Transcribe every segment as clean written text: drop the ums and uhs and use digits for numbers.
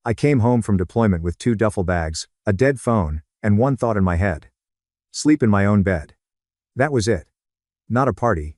I came home from deployment with 2 duffel bags, a dead phone, and one thought in my head. Sleep in my own bed. That was it. Not a party.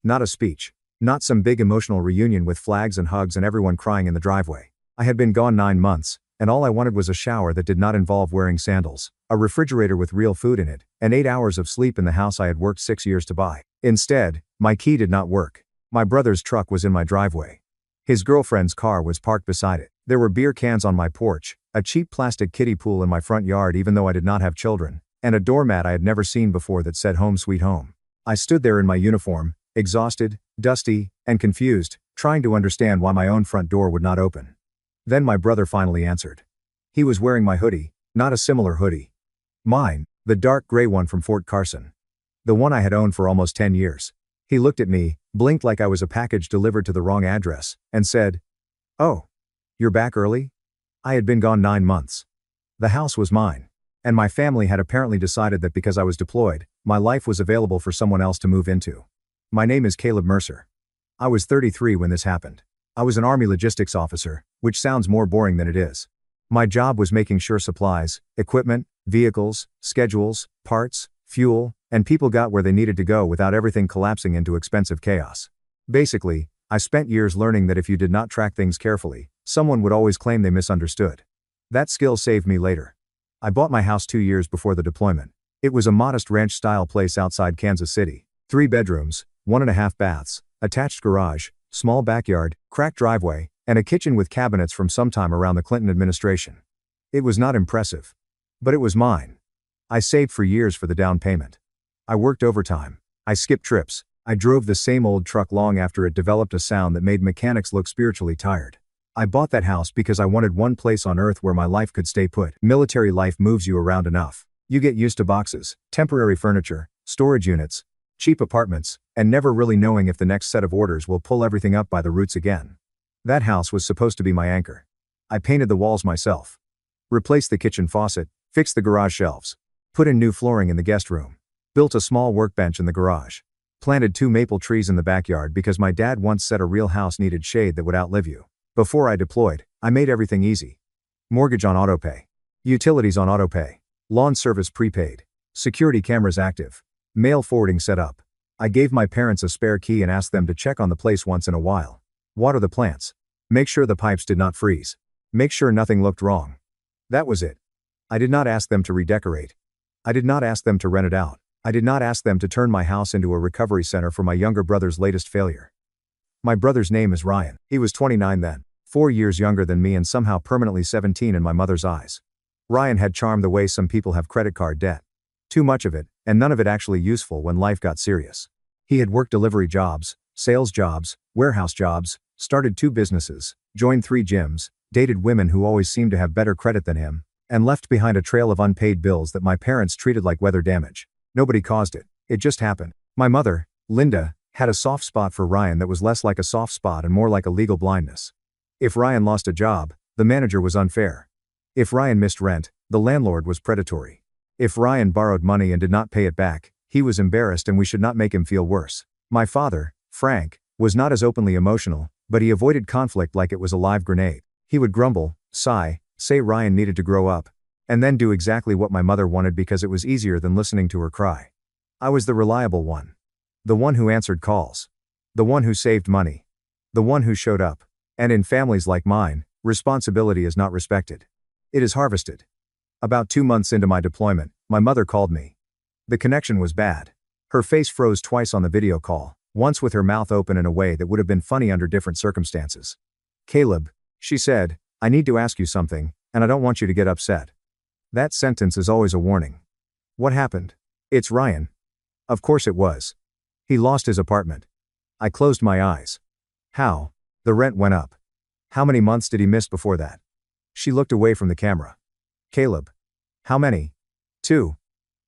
Not a speech. Not some big emotional reunion with flags and hugs and everyone crying in the driveway. I had been gone 9 months, and all I wanted was a shower that did not involve wearing sandals, a refrigerator with real food in it, and 8 hours of sleep in the house I had worked 6 years to buy. Instead, my key did not work. My brother's truck was in my driveway. His girlfriend's car was parked beside it. There were beer cans on my porch, a cheap plastic kiddie pool in my front yard even though I did not have children, and a doormat I had never seen before that said "Home Sweet Home." I stood there in my uniform, exhausted, dusty, and confused, trying to understand why my own front door would not open. Then my brother finally answered. He was wearing my hoodie, not a similar hoodie. Mine, the dark gray one from Fort Carson. The one I had owned for almost 10 years. He looked at me, blinked like I was a package delivered to the wrong address, and said, "Oh, you're back early?" I had been gone 9 months. The house was mine. And my family had apparently decided that because I was deployed, my life was available for someone else to move into. My name is Caleb Mercer. I was 33 when this happened. I was an Army logistics officer, which sounds more boring than it is. My job was making sure supplies, equipment, vehicles, schedules, parts, fuel, and people got where they needed to go without everything collapsing into expensive chaos. Basically, I spent years learning that if you did not track things carefully, someone would always claim they misunderstood. That skill saved me later. I bought my house 2 years before the deployment. It was a modest ranch-style place outside Kansas City. 3 bedrooms, 1.5 baths, attached garage, small backyard, cracked driveway, and a kitchen with cabinets from sometime around the Clinton administration. It was not impressive. But it was mine. I saved for years for the down payment. I worked overtime. I skipped trips. I drove the same old truck long after it developed a sound that made mechanics look spiritually tired. I bought that house because I wanted one place on earth where my life could stay put. Military life moves you around enough. You get used to boxes, temporary furniture, storage units, cheap apartments, and never really knowing if the next set of orders will pull everything up by the roots again. That house was supposed to be my anchor. I painted the walls myself. Replaced the kitchen faucet, fixed the garage shelves. Put in new flooring in the guest room. Built a small workbench in the garage. Planted 2 maple trees in the backyard because my dad once said a real house needed shade that would outlive you. Before I deployed, I made everything easy. Mortgage on autopay. Utilities on autopay. Lawn service prepaid. Security cameras active. Mail forwarding set up. I gave my parents a spare key and asked them to check on the place once in a while. Water the plants. Make sure the pipes did not freeze. Make sure nothing looked wrong. That was it. I did not ask them to redecorate. I did not ask them to rent it out. I did not ask them to turn my house into a recovery center for my younger brother's latest failure. My brother's name is Ryan. He was 29 then. 4 years younger than me and somehow permanently 17 in my mother's eyes. Ryan had charm the way some people have credit card debt. Too much of it, and none of it actually useful when life got serious. He had worked delivery jobs, sales jobs, warehouse jobs, started 2 businesses, joined 3 gyms, dated women who always seemed to have better credit than him, and left behind a trail of unpaid bills that my parents treated like weather damage. Nobody caused it. It just happened. My mother, Linda, had a soft spot for Ryan that was less like a soft spot and more like a legal blindness. If Ryan lost a job, the manager was unfair. If Ryan missed rent, the landlord was predatory. If Ryan borrowed money and did not pay it back, he was embarrassed and we should not make him feel worse. My father, Frank, was not as openly emotional, but he avoided conflict like it was a live grenade. He would grumble, sigh, say Ryan needed to grow up, and then do exactly what my mother wanted because it was easier than listening to her cry. I was the reliable one. The one who answered calls. The one who saved money. The one who showed up. And in families like mine, responsibility is not respected. It is harvested. About 2 months into my deployment, my mother called me. The connection was bad. Her face froze twice on the video call, once with her mouth open in a way that would have been funny under different circumstances. "Caleb," she said, "I need to ask you something, and I don't want you to get upset." That sentence is always a warning. What happened? It's Ryan. Of course it was. He lost his apartment. I closed my eyes. How? The rent went up. How many months did he miss before that? She looked away from the camera. Caleb. How many? 2.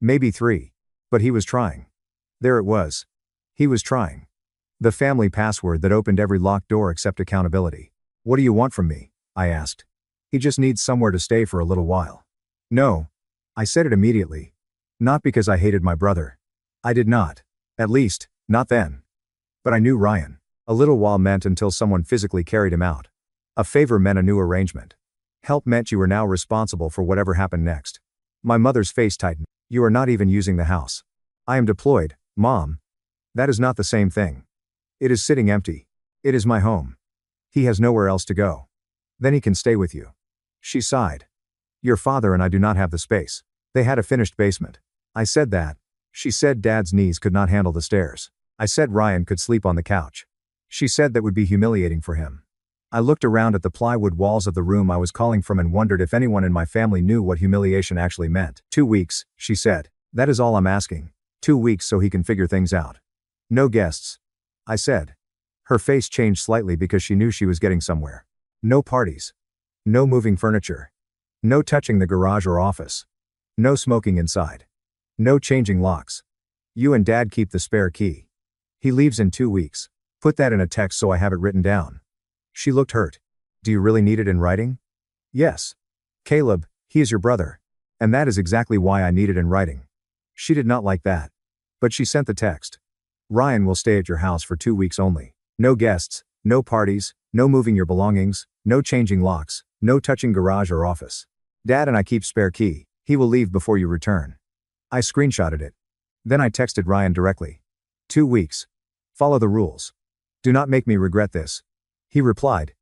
Maybe 3. But he was trying. There it was. He was trying. The family password that opened every locked door except accountability. "What do you want from me?" I asked. "He just needs somewhere to stay for a little while." "No." I said it immediately. Not because I hated my brother. I did not. At least, not then. But I knew Ryan. A little while meant until someone physically carried him out. A favor meant a new arrangement. Help meant you were now responsible for whatever happened next. My mother's face tightened. You are not even using the house. I am deployed, Mom. That is not the same thing. It is sitting empty. It is my home. He has nowhere else to go. Then he can stay with you. She sighed. Your father and I do not have the space. They had a finished basement. I said that. She said Dad's knees could not handle the stairs. I said Ryan could sleep on the couch. She said that would be humiliating for him. I looked around at the plywood walls of the room I was calling from and wondered if anyone in my family knew what humiliation actually meant. 2 weeks, she said. That is all I'm asking. 2 weeks so he can figure things out. No guests. I said. Her face changed slightly because she knew she was getting somewhere. No parties. No moving furniture. No touching the garage or office. No smoking inside. No changing locks. You and Dad keep the spare key. He leaves in 2 weeks. Put that in a text so I have it written down. She looked hurt. Do you really need it in writing? Yes. Caleb, he is your brother. And that is exactly why I need it in writing. She did not like that. But she sent the text. Ryan will stay at your house for 2 weeks only. No guests, no parties, no moving your belongings, no changing locks, no touching garage or office. Dad and I keep spare key. He will leave before you return. I screenshotted it. Then I texted Ryan directly. 2 weeks. Follow the rules. Do not make me regret this. He replied.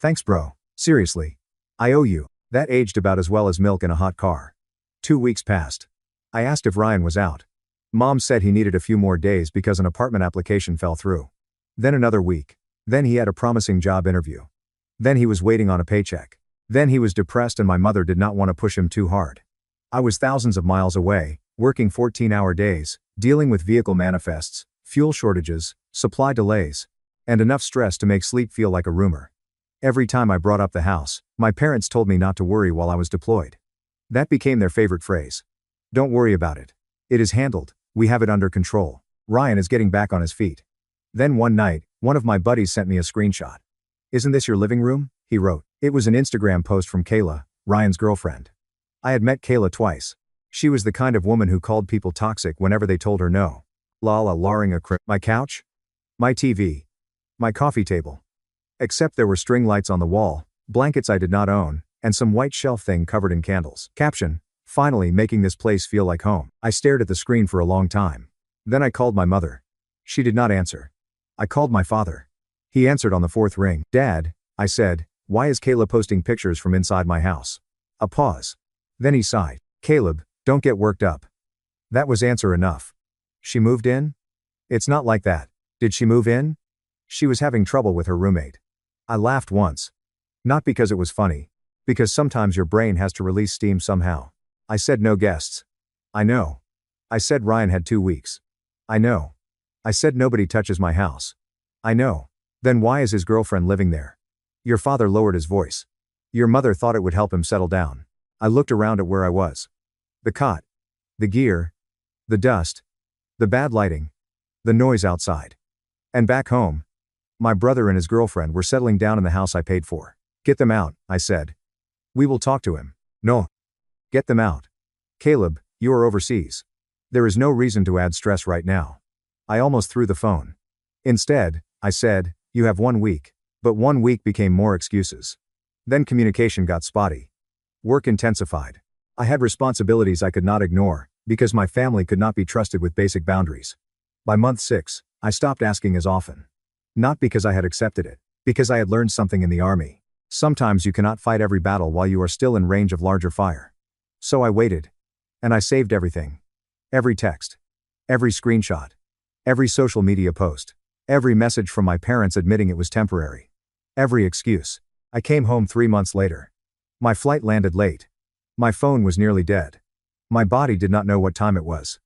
Thanks bro. Seriously. I owe you. That aged about as well as milk in a hot car. 2 weeks passed. I asked if Ryan was out. Mom said he needed a few more days because an apartment application fell through. Then another week. Then he had a promising job interview. Then he was waiting on a paycheck. Then he was depressed and my mother did not want to push him too hard. I was thousands of miles away, working 14-hour days, dealing with vehicle manifests, fuel shortages, supply delays, and enough stress to make sleep feel like a rumor. Every time I brought up the house, my parents told me not to worry while I was deployed. That became their favorite phrase. Don't worry about it. It is handled, we have it under control. Ryan is getting back on his feet. Then one night, one of my buddies sent me a screenshot. Isn't this your living room? He wrote. It was an Instagram post from Kayla, Ryan's girlfriend. I had met Kayla twice. She was the kind of woman who called people toxic whenever they told her no. Laring a crib. My couch? My TV. My coffee table. Except there were string lights on the wall, blankets I did not own, and some white shelf thing covered in candles. Caption. Finally making this place feel like home. I stared at the screen for a long time. Then I called my mother. She did not answer. I called my father. He answered on the 4th ring. Dad, I said, why is Kayla posting pictures from inside my house? A pause. Then he sighed. Caleb, don't get worked up. That was answer enough. She moved in? It's not like that. Did she move in? She was having trouble with her roommate. I laughed once. Not because it was funny. Because sometimes your brain has to release steam somehow. I said no guests. I know. I said Ryan had 2 weeks. I know. I said nobody touches my house. I know. Then why is his girlfriend living there? Your father lowered his voice. Your mother thought it would help him settle down. I looked around at where I was. The cot. The gear. The dust. The bad lighting. The noise outside. And back home. My brother and his girlfriend were settling down in the house I paid for. Get them out, I said. We will talk to him. No. Get them out. Caleb, you are overseas. There is no reason to add stress right now. I almost threw the phone. Instead, I said, you have 1 week. But 1 week became more excuses. Then communication got spotty. Work intensified. I had responsibilities I could not ignore, because my family could not be trusted with basic boundaries. By month 6, I stopped asking as often. Not because I had accepted it, because I had learned something in the army. Sometimes you cannot fight every battle while you are still in range of larger fire. So I waited. And I saved everything. Every text. Every screenshot. Every social media post. Every message from my parents admitting it was temporary. Every excuse. I came home 3 months later. My flight landed late. My phone was nearly dead. My body did not know what time it was.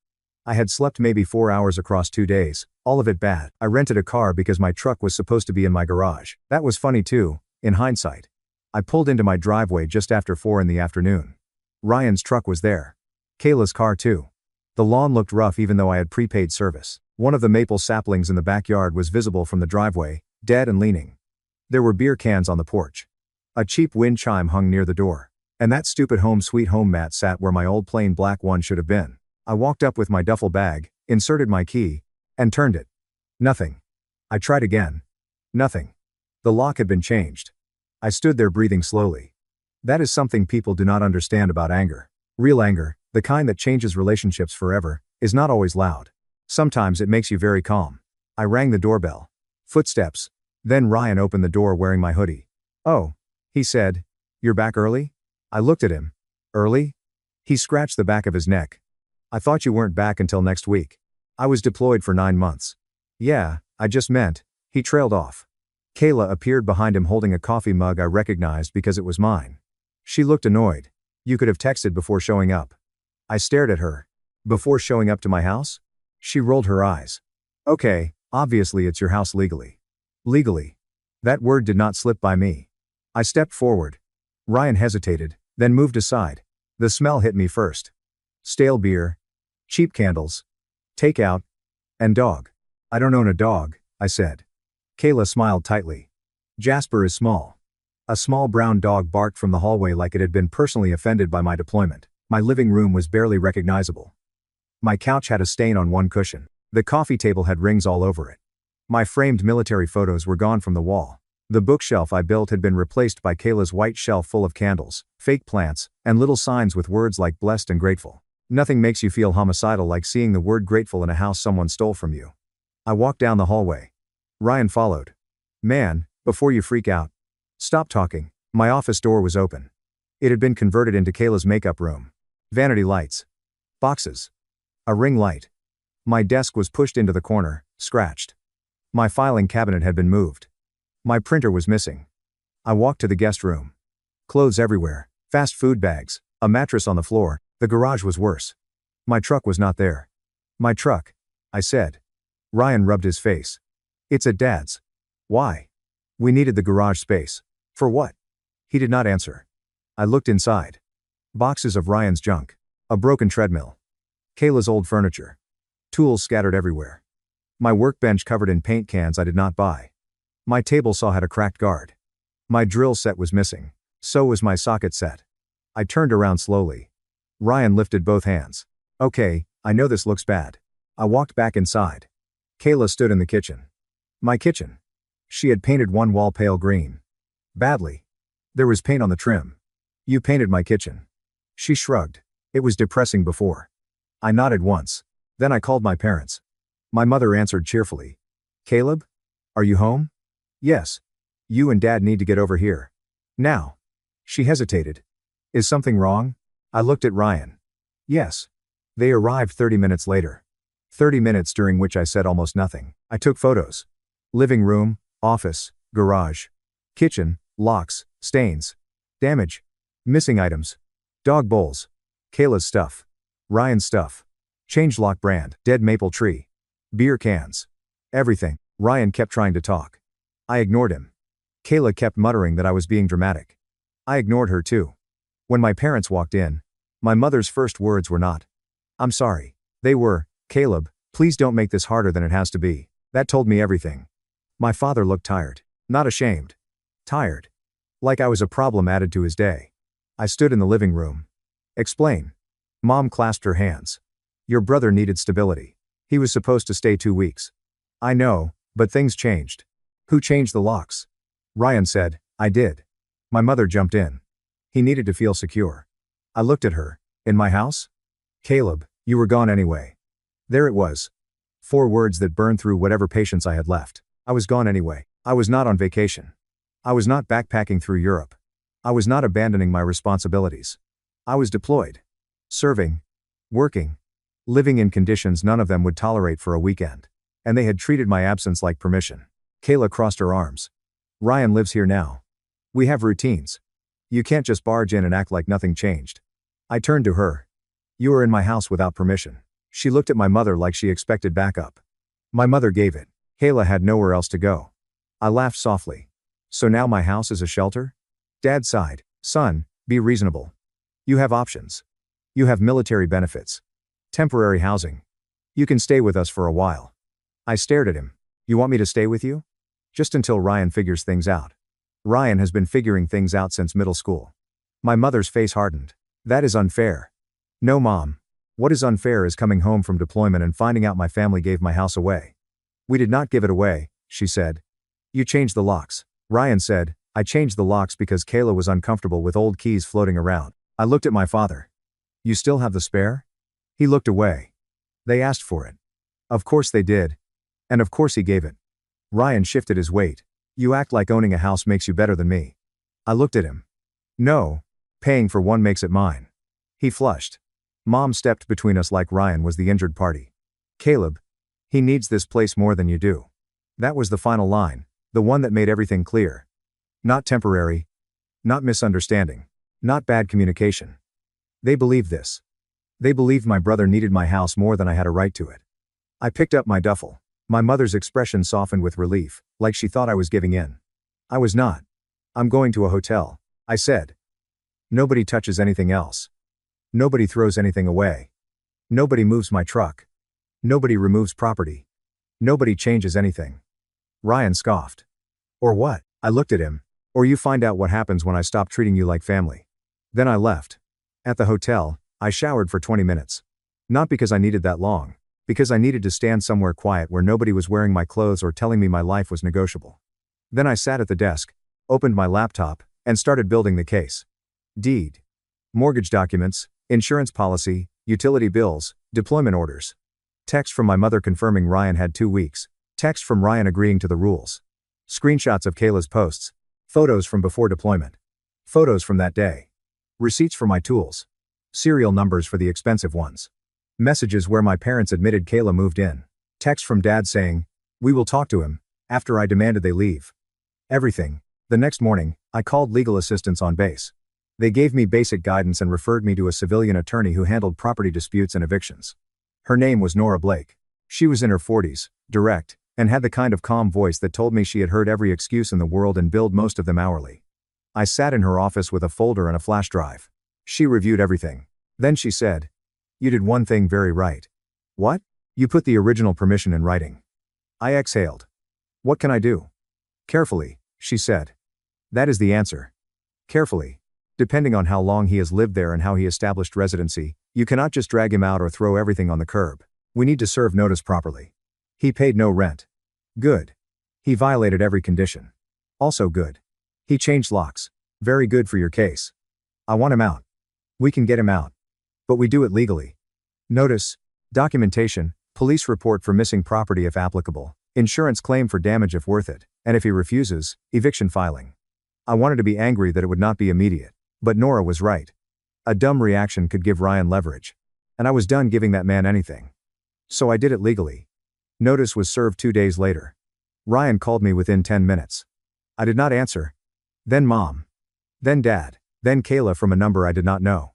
I had slept maybe 4 hours across 2 days, all of it bad. I rented a car because my truck was supposed to be in my garage. That was funny too, in hindsight. I pulled into my driveway just after 4 in the afternoon. Ryan's truck was there. Kayla's car too. The lawn looked rough even though I had prepaid service. One of the maple saplings in the backyard was visible from the driveway, dead and leaning. There were beer cans on the porch. A cheap wind chime hung near the door. And that stupid home sweet home mat sat where my old plain black one should have been. I walked up with my duffel bag, inserted my key, and turned it. Nothing. I tried again. Nothing. The lock had been changed. I stood there breathing slowly. That is something people do not understand about anger. Real anger, the kind that changes relationships forever, is not always loud. Sometimes it makes you very calm. I rang the doorbell. Footsteps. Then Ryan opened the door wearing my hoodie. "Oh," he said. "You're back early?" I looked at him. "Early?" He scratched the back of his neck. "I thought you weren't back until next week. I was deployed for 9 months. "Yeah, I just meant," he trailed off. Kayla appeared behind him holding a coffee mug I recognized because it was mine. She looked annoyed. "You could have texted before showing up." I stared at her. "Before showing up to my house?" She rolled her eyes. "Okay, obviously it's your house legally." Legally. That word did not slip by me. I stepped forward. Ryan hesitated, then moved aside. The smell hit me first. Stale beer. Cheap candles. Takeout. And dog. "I don't own a dog," I said. Kayla smiled tightly. "Jasper is small." A small brown dog barked from the hallway like it had been personally offended by my deployment. My living room was barely recognizable. My couch had a stain on one cushion. The coffee table had rings all over it. My framed military photos were gone from the wall. The bookshelf I built had been replaced by Kayla's white shelf full of candles, fake plants, and little signs with words like blessed and grateful. Nothing makes you feel homicidal like seeing the word grateful in a house someone stole from you. I walked down the hallway. Ryan followed. "Man, before you freak out. Stop talking." My office door was open. It had been converted into Kayla's makeup room. Vanity lights. Boxes. A ring light. My desk was pushed into the corner, scratched. My filing cabinet had been moved. My printer was missing. I walked to the guest room. Clothes everywhere, fast food bags, a mattress on the floor. The garage was worse. My truck was not there. "My truck," I said. Ryan rubbed his face. "It's at Dad's." "Why?" "We needed the garage space." "For what?" He did not answer. I looked inside. Boxes of Ryan's junk. A broken treadmill. Kayla's old furniture. Tools scattered everywhere. My workbench covered in paint cans I did not buy. My table saw had a cracked guard. My drill set was missing. So was my socket set. I turned around slowly. Ryan lifted both hands. "Okay, I know this looks bad." I walked back inside. Kayla stood in the kitchen. My kitchen. She had painted one wall pale green. Badly. There was paint on the trim. "You painted my kitchen." She shrugged. It was depressing before. I nodded once. Then I called my parents. My mother answered cheerfully. "Caleb? Are you home?" "Yes. You and Dad need to get over here. Now." She hesitated. "Is something wrong?" I looked at Ryan. "Yes." They arrived 30 minutes later. 30 minutes during which I said almost nothing. I took photos. Living room, office, garage, kitchen, locks, stains, damage, missing items, dog bowls, Kayla's stuff, Ryan's stuff, changelock brand, dead maple tree, beer cans, everything. Ryan kept trying to talk. I ignored him. Kayla kept muttering that I was being dramatic. I ignored her too. When my parents walked in, my mother's first words were not, "I'm sorry." They were, "Caleb, please don't make this harder than it has to be." That told me everything. My father looked tired. Not ashamed. Tired. Like I was a problem added to his day. I stood in the living room. "Explain." Mom clasped her hands. "Your brother needed stability. He was supposed to stay 2 weeks." "I know, but things changed." "Who changed the locks?" Ryan said. "I did." My mother jumped in. "He needed to feel secure." I looked at her. "In my house?" "Caleb, you were gone anyway." There it was. 4 words that burned through whatever patience I had left. I was gone anyway. I was not on vacation. I was not backpacking through Europe. I was not abandoning my responsibilities. I was deployed. Serving. Working. Living in conditions none of them would tolerate for a weekend. And they had treated my absence like permission. Kayla crossed her arms. "Ryan lives here now. We have routines. You can't just barge in and act like nothing changed." I turned to her. "You are in my house without permission." She looked at my mother like she expected backup. My mother gave it. Kayla had nowhere else to go. I laughed softly. "So now my house is a shelter?" Dad sighed. "Son, be reasonable. You have options. You have military benefits. Temporary housing. You can stay with us for a while." I stared at him. "You want me to stay with you?" "Just until Ryan figures things out." "Ryan has been figuring things out since middle school." My mother's face hardened. "That is unfair." "No, Mom. What is unfair is coming home from deployment and finding out my family gave my house away." "We did not give it away," she said. "You changed the locks." Ryan said, I changed the locks because Kayla was uncomfortable with old keys floating around. I looked at my father. You still have the spare? He looked away. They asked for it. Of course they did. And of course he gave it. Ryan shifted his weight. You act like owning a house makes you better than me. I looked at him. No. Paying for one makes it mine. He flushed. Mom stepped between us like Ryan was the injured party. Caleb. He needs this place more than you do. That was the final line, the one that made everything clear. Not temporary. Not misunderstanding. Not bad communication. They believed this. They believed my brother needed my house more than I had a right to it. I picked up my duffel. My mother's expression softened with relief, like she thought I was giving in. I was not. I'm going to a hotel, I said. Nobody touches anything else. Nobody throws anything away. Nobody moves my truck. Nobody removes property. Nobody changes anything. Ryan scoffed. Or what? I looked at him. Or you find out what happens when I stop treating you like family. Then I left. At the hotel, I showered for 20 minutes. Not because I needed that long. Because I needed to stand somewhere quiet where nobody was wearing my clothes or telling me my life was negotiable. Then I sat at the desk, opened my laptop, and started building the case. Deed. Mortgage documents, insurance policy, utility bills, deployment orders. Text from my mother confirming Ryan had 2 weeks. Text from Ryan agreeing to the rules. Screenshots of Kayla's posts. Photos from before deployment. Photos from that day. Receipts for my tools. Serial numbers for the expensive ones. Messages where my parents admitted Kayla moved in. Text from Dad saying, "We will talk to him," after I demanded they leave. Everything. The next morning, I called legal assistance on base. They gave me basic guidance and referred me to a civilian attorney who handled property disputes and evictions. Her name was Nora Blake. She was in her 40s, direct, and had the kind of calm voice that told me she had heard every excuse in the world and billed most of them hourly. I sat in her office with a folder and a flash drive. She reviewed everything. Then she said, "You did one thing very right." "What?" "You put the original permission in writing." I exhaled. "What can I do?" "Carefully," she said. "That is the answer. Carefully. Depending on how long he has lived there and how he established residency, you cannot just drag him out or throw everything on the curb. We need to serve notice properly. He paid no rent. Good. He violated every condition. Also good. He changed locks. Very good for your case. I want him out. We can get him out. But we do it legally. Notice, documentation, police report for missing property if applicable, insurance claim for damage if worth it, and if he refuses, eviction filing." I wanted to be angry that it would not be immediate. But Nora was right. A dumb reaction could give Ryan leverage. And I was done giving that man anything. So I did it legally. Notice was served 2 days later. Ryan called me within 10 minutes. I did not answer. Then Mom. Then Dad. Then Kayla from a number I did not know.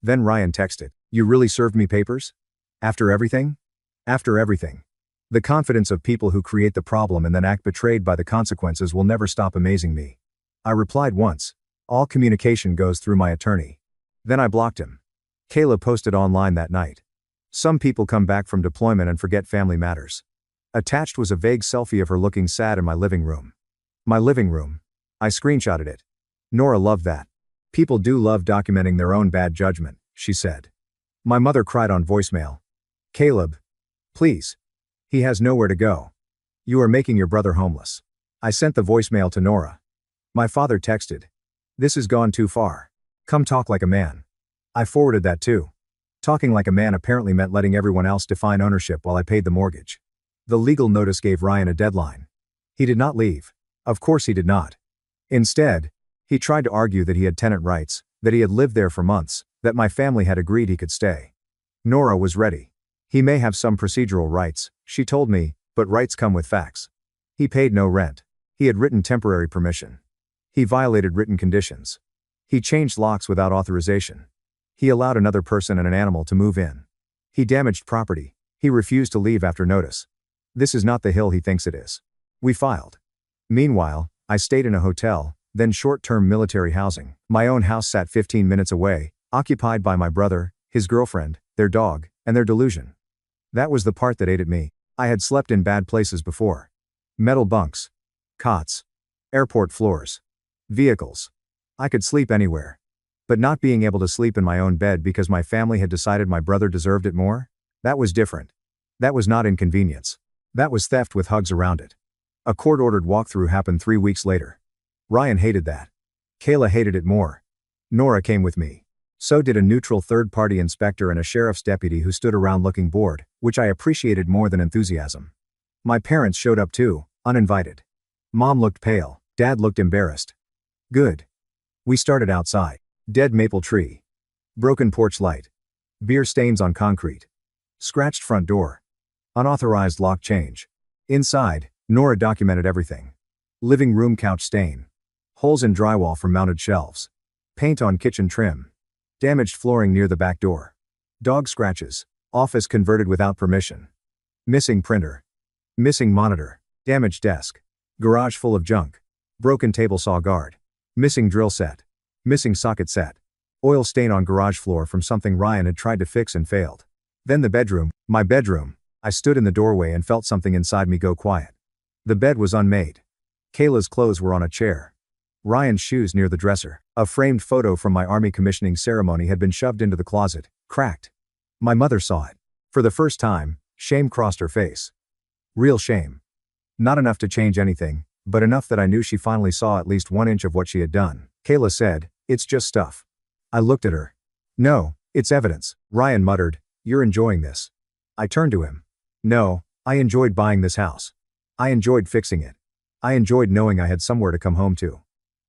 Then Ryan texted, "You really served me papers? After everything?" After everything. The confidence of people who create the problem and then act betrayed by the consequences will never stop amazing me. I replied once. All communication goes through my attorney. Then I blocked him. Kayla posted online that night. Some people come back from deployment and forget family matters. Attached was a vague selfie of her looking sad in my living room. My living room. I screenshotted it. Nora loved that. People do love documenting their own bad judgment, she said. My mother cried on voicemail. "Caleb. Please. He has nowhere to go. You are making your brother homeless." I sent the voicemail to Nora. My father texted. "This has gone too far. Come talk like a man." I forwarded that too. Talking like a man apparently meant letting everyone else define ownership while I paid the mortgage. The legal notice gave Ryan a deadline. He did not leave. Of course he did not. Instead, he tried to argue that he had tenant rights, that he had lived there for months, that my family had agreed he could stay. Nora was ready. He may have some procedural rights, she told me, but rights come with facts. He paid no rent. He had written temporary permission. He violated written conditions. He changed locks without authorization. He allowed another person and an animal to move in. He damaged property. He refused to leave after notice. This is not the hill he thinks it is. We filed. Meanwhile, I stayed in a hotel, then short-term military housing. My own house sat 15 minutes away, occupied by my brother, his girlfriend, their dog, and their delusion. That was the part that ate at me. I had slept in bad places before. Metal bunks. Cots. Airport floors. Vehicles. I could sleep anywhere. But not being able to sleep in my own bed because my family had decided my brother deserved it more? That was different. That was not inconvenience. That was theft with hugs around it. A court-ordered walkthrough happened 3 weeks later. Ryan hated that. Kayla hated it more. Nora came with me. So did a neutral third-party inspector and a sheriff's deputy who stood around looking bored, which I appreciated more than enthusiasm. My parents showed up too, uninvited. Mom looked pale, Dad looked embarrassed. Good. We started outside. Dead maple tree. Broken porch light. Beer stains on concrete. Scratched front door. Unauthorized lock change. Inside, Nora documented everything. Living room couch stain. Holes in drywall from mounted shelves. Paint on kitchen trim. Damaged flooring near the back door. Dog scratches. Office converted without permission. Missing printer. Missing monitor. Damaged desk. Garage full of junk. Broken table saw guard. Missing drill set. Missing socket set. Oil stain on garage floor from something Ryan had tried to fix and failed. Then the bedroom, my bedroom. I stood in the doorway and felt something inside me go quiet. The bed was unmade. Kayla's clothes were on a chair. Ryan's shoes near the dresser. A framed photo from my army commissioning ceremony had been shoved into the closet, cracked. My mother saw it. For the first time, shame crossed her face. Real shame. Not enough to change anything, but enough that I knew she finally saw at least 1 inch of what she had done. Kayla said, "It's just stuff." I looked at her. "No, it's evidence." Ryan muttered, "You're enjoying this." I turned to him. "No, I enjoyed buying this house. I enjoyed fixing it. I enjoyed knowing I had somewhere to come home to.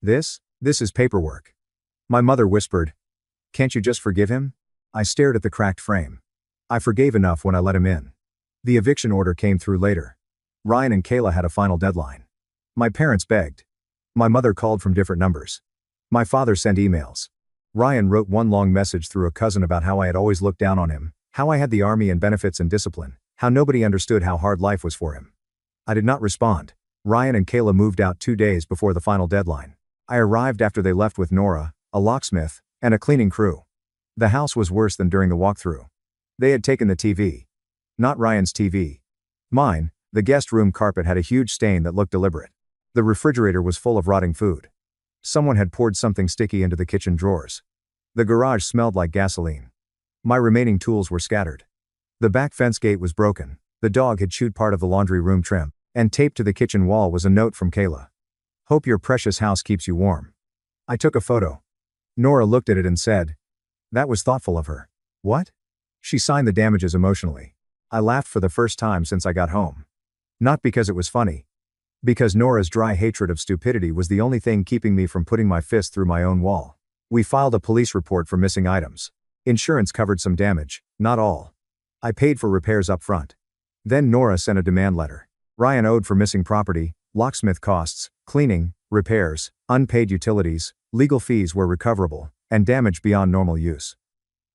This is paperwork." My mother whispered, "Can't you just forgive him?" I stared at the cracked frame. I forgave enough when I let him in. The eviction order came through later. Ryan and Kayla had a final deadline. My parents begged. My mother called from different numbers. My father sent emails. Ryan wrote one long message through a cousin about how I had always looked down on him, how I had the army and benefits and discipline, how nobody understood how hard life was for him. I did not respond. Ryan and Kayla moved out 2 days before the final deadline. I arrived after they left with Nora, a locksmith, and a cleaning crew. The house was worse than during the walkthrough. They had taken the TV. Not Ryan's TV. Mine. The guest room carpet had a huge stain that looked deliberate. The refrigerator was full of rotting food. Someone had poured something sticky into the kitchen drawers. The garage smelled like gasoline. My remaining tools were scattered. The back fence gate was broken. The dog had chewed part of the laundry room trim, and taped to the kitchen wall was a note from Kayla. "Hope your precious house keeps you warm." I took a photo. Nora looked at it and said, "That was thoughtful of her." What? She signed the damages emotionally. I laughed for the first time since I got home. Not because it was funny. Because Nora's dry hatred of stupidity was the only thing keeping me from putting my fist through my own wall. We filed a police report for missing items. Insurance covered some damage, not all. I paid for repairs up front. Then Nora sent a demand letter. Ryan owed for missing property, locksmith costs, cleaning, repairs, unpaid utilities, legal fees were recoverable, and damage beyond normal use.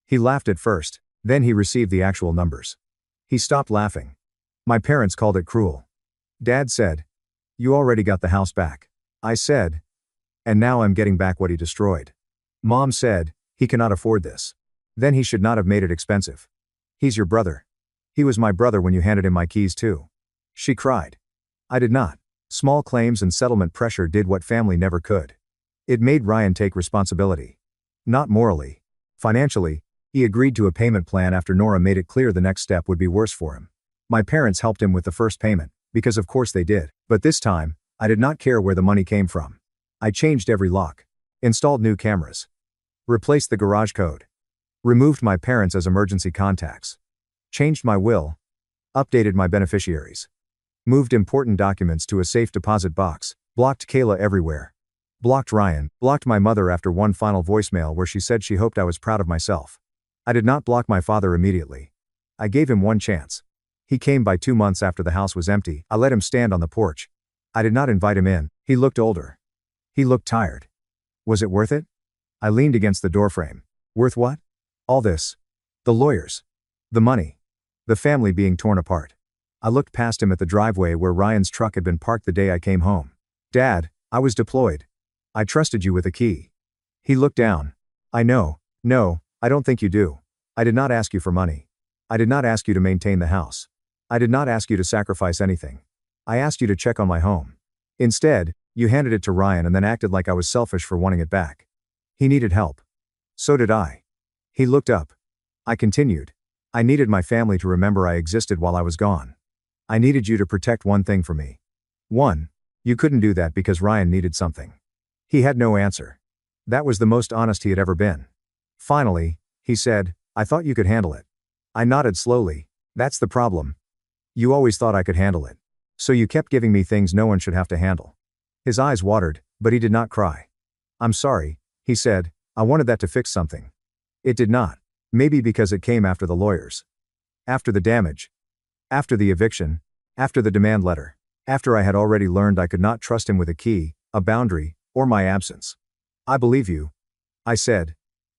He laughed at first, then he received the actual numbers. He stopped laughing. My parents called it cruel. Dad said, "You already got the house back." I said, "And now I'm getting back what he destroyed." Mom said, "He cannot afford this. Then he should not have made it expensive. He's your brother. He was my brother when you handed him my keys too." She cried. I did not. Small claims and settlement pressure did what family never could. It made Ryan take responsibility. Not morally. Financially, he agreed to a payment plan after Nora made it clear the next step would be worse for him. My parents helped him with the first payment, because of course they did. But this time, I did not care where the money came from. I changed every lock. Installed new cameras. Replaced the garage code. Removed my parents as emergency contacts. Changed my will. Updated my beneficiaries. Moved important documents to a safe deposit box. Blocked Kayla everywhere. Blocked Ryan. Blocked my mother after one final voicemail where she said she hoped I was proud of myself. I did not block my father immediately. I gave him one chance. He came by 2 months after the house was empty. I let him stand on the porch. I did not invite him in. He looked older. He looked tired. Was it worth it? I leaned against the doorframe. Worth what? All this. The lawyers. The money. The family being torn apart. I looked past him at the driveway where Ryan's truck had been parked the day I came home. "Dad, I was deployed. I trusted you with a key." He looked down. "I know. No, I don't think you do. I did not ask you for money. I did not ask you to maintain the house. I did not ask you to sacrifice anything. I asked you to check on my home. Instead, you handed it to Ryan and then acted like I was selfish for wanting it back. He needed help. So did I." He looked up. I continued. "I needed my family to remember I existed while I was gone. I needed you to protect one thing for me. One, you couldn't do that because Ryan needed something. He had no answer. That was the most honest he had ever been. Finally, he said, "I thought you could handle it." I nodded slowly. "That's the problem. You always thought I could handle it. So you kept giving me things no one should have to handle." His eyes watered, but he did not cry. "I'm sorry," he said, "I wanted that to fix something." It did not. Maybe because it came after the lawyers. After the damage. After the eviction. After the demand letter. After I had already learned I could not trust him with a key, a boundary, or my absence. "I believe you," I said.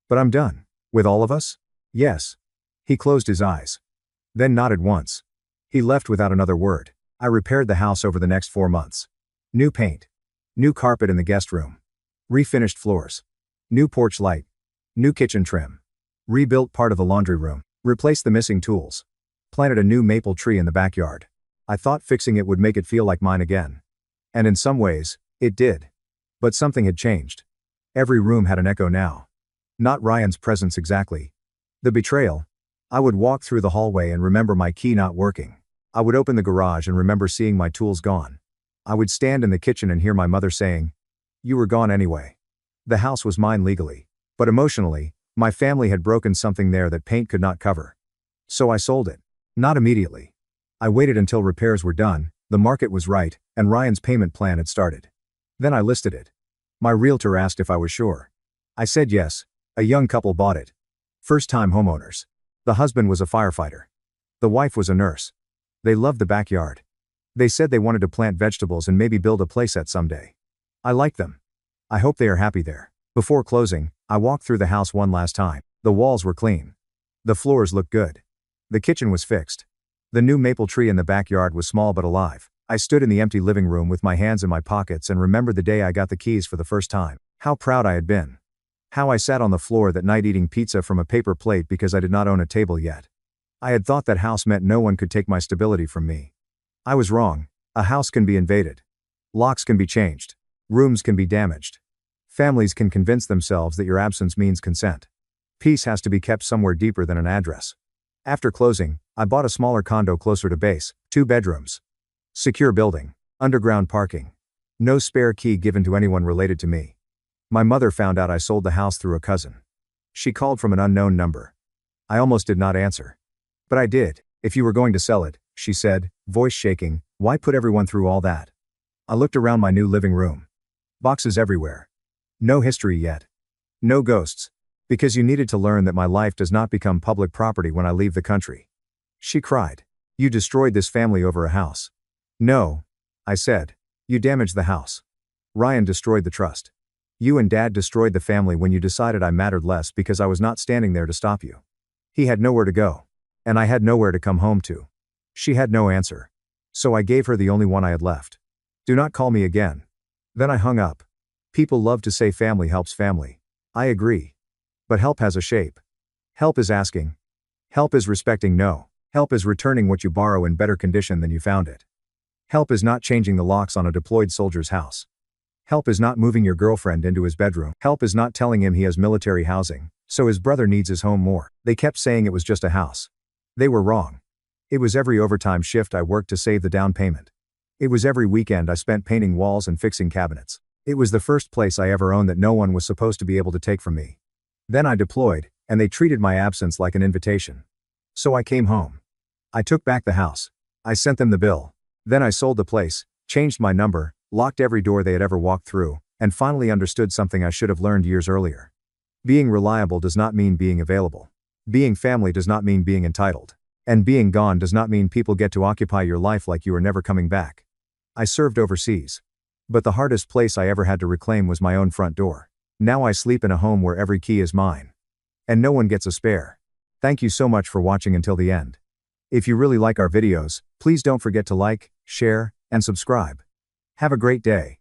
"But I'm done." "With all of us?" "Yes." He closed his eyes. Then nodded once. He left without another word. I repaired the house over the next 4 months. New paint. New carpet in the guest room. Refinished floors. New porch light. New kitchen trim. Rebuilt part of the laundry room. Replaced the missing tools. Planted a new maple tree in the backyard. I thought fixing it would make it feel like mine again. And in some ways, it did. But something had changed. Every room had an echo now. Not Ryan's presence exactly. The betrayal. I would walk through the hallway and remember my key not working. I would open the garage and remember seeing my tools gone. I would stand in the kitchen and hear my mother saying, "You were gone anyway." The house was mine legally. But emotionally, my family had broken something there that paint could not cover. So I sold it. Not immediately. I waited until repairs were done, the market was right, and Ryan's payment plan had started. Then I listed it. My realtor asked if I was sure. I said yes. A young couple bought it. First-time homeowners. The husband was a firefighter. The wife was a nurse. They loved the backyard. They said they wanted to plant vegetables and maybe build a playset someday. I like them. I hope they are happy there. Before closing, I walked through the house one last time. The walls were clean. The floors looked good. The kitchen was fixed. The new maple tree in the backyard was small but alive. I stood in the empty living room with my hands in my pockets and remembered the day I got the keys for the first time. How proud I had been. How I sat on the floor that night eating pizza from a paper plate because I did not own a table yet. I had thought that house meant no one could take my stability from me. I was wrong. A house can be invaded. Locks can be changed. Rooms can be damaged. Families can convince themselves that your absence means consent. Peace has to be kept somewhere deeper than an address. After closing, I bought a smaller condo closer to base, 2 bedrooms. Secure building. Underground parking. No spare key given to anyone related to me. My mother found out I sold the house through a cousin. She called from an unknown number. I almost did not answer. But I did. "If you were going to sell it," she said, voice shaking, "why put everyone through all that?" I looked around my new living room. Boxes everywhere. No history yet. No ghosts. "Because you needed to learn that my life does not become public property when I leave the country." She cried. "You destroyed this family over a house." "No," I said. "You damaged the house. Ryan destroyed the trust. You and Dad destroyed the family when you decided I mattered less because I was not standing there to stop you." He had nowhere to go. And I had nowhere to come home to. She had no answer. So I gave her the only one I had left. "Do not call me again." Then I hung up. People love to say family helps family. I agree. But help has a shape. Help is asking. Help is respecting no. Help is returning what you borrow in better condition than you found it. Help is not changing the locks on a deployed soldier's house. Help is not moving your girlfriend into his bedroom. Help is not telling him he has military housing, so his brother needs his home more. They kept saying it was just a house. They were wrong. It was every overtime shift I worked to save the down payment. It was every weekend I spent painting walls and fixing cabinets. It was the first place I ever owned that no one was supposed to be able to take from me. Then I deployed, and they treated my absence like an invitation. So I came home. I took back the house. I sent them the bill. Then I sold the place, changed my number, locked every door they had ever walked through, and finally understood something I should have learned years earlier. Being reliable does not mean being available. Being family does not mean being entitled. And being gone does not mean people get to occupy your life like you are never coming back. I served overseas. But the hardest place I ever had to reclaim was my own front door. Now I sleep in a home where every key is mine. And no one gets a spare. Thank you so much for watching until the end. If you really like our videos, please don't forget to like, share, and subscribe. Have a great day.